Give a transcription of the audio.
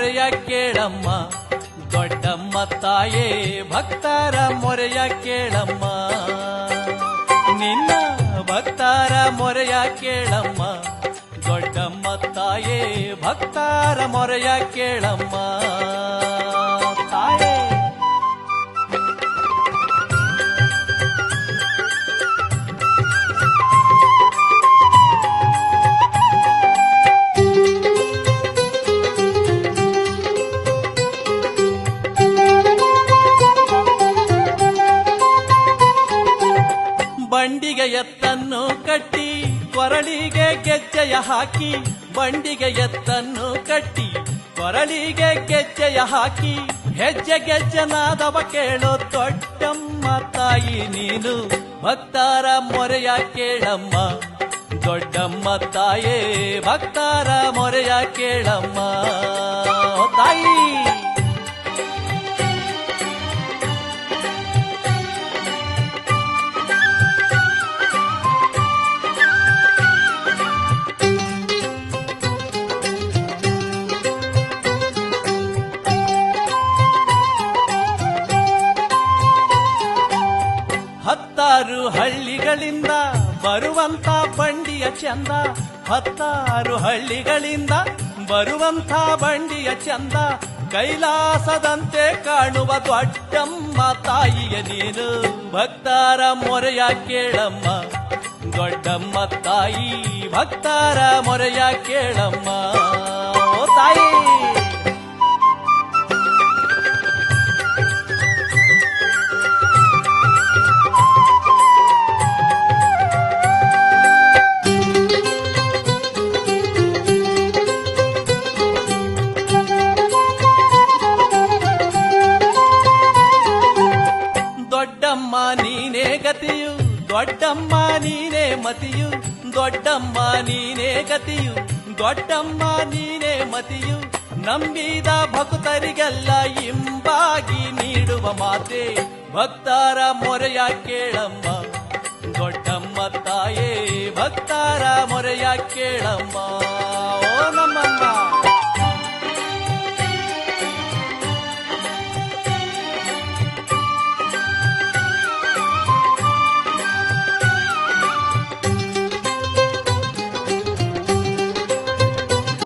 ಮೊರೆಯ ಕೇಳಮ್ಮ, ದೊಡ್ಡಮ್ಮ ತಾಯೇ ಭಕ್ತರ ಮೊರೆಯ ಕೇಳಮ್ಮ. ನಿನ್ನ ಭಕ್ತರ ಮೊರೆಯ ಕೇಳಮ್ಮ, ದೊಡ್ಡಮ್ಮ ತಾಯೇ ಭಕ್ತರ ಮೊರೆಯ ಕೇಳಮ್ಮ ತಾಯೇ. ಬಂಡಿಗೆ ಎತ್ತನ್ನು ಕಟ್ಟಿ ಕೊರಳಿಗೆ ಗೆಜ್ಜೆಯ ಹಾಕಿ, ಬಂಡಿಗೆ ಎತ್ತನ್ನು ಕಟ್ಟಿ ಕೊರಳಿಗೆ ಗೆಜ್ಜೆಯ ಹಾಕಿ, ಹೆಜ್ಜೆ ಗೆಜ್ಜೆನಾದವ ಕೇಳೋ ದೊಡ್ಡಮ್ಮ ತಾಯಿ ನೀನು ಭಕ್ತರ ಮೊರೆಯ ಕೇಳಮ್ಮ, ದೊಡ್ಡಮ್ಮ ತಾಯೇ ಭಕ್ತರ ಮೊರೆಯ ಕೇಳಮ್ಮ ತಾಯಿ. ಹತ್ತಾರು ಹಳ್ಳಿಗಳಿಂದ ಬರುವಂತ ಬಂಡಿಯ ಚಂದ, ಹತ್ತಾರು ಹಳ್ಳಿಗಳಿಂದ ಬರುವಂತ ಬಂಡಿಯ ಚಂದ, ಕೈಲಾಸದಂತೆ ಕಾಣುವ ದೊಡ್ಡಮ್ಮ ತಾಯಿಯ ನೀನು ಭಕ್ತರ ಮೊರೆಯ ಕೇಳಮ್ಮ, ದೊಡ್ಡಮ್ಮ ತಾಯಿ ಭಕ್ತರ ಮೊರೆಯ ಕೇಳಮ್ಮ ತಾಯಿ. ದೊಡ್ಡಮ್ಮ ನೀನೇ ಗತಿಯು, ದೊಡ್ಡಮ್ಮ ನೀನೇ ಮತಿಯು, ದೊಡ್ಡಮ್ಮ ನೀನೇ ಗತಿಯು, ದೊಡ್ಡಮ್ಮ ನೀನೇ ಮತಿಯು, ನಂಬಿದ ಭಕ್ತರಿಗೆಲ್ಲ ಇಂಬಾಗಿ ನೀಡುವ ಮಾತೆ ಭಕ್ತರ ಮೊರೆಯ ಕೇಳಮ್ಮ, ದೊಡ್ಡಮ್ಮ ತಾಯೇ ಭಕ್ತರ ಮೊರೆಯ ಕೇಳಮ್ಮ.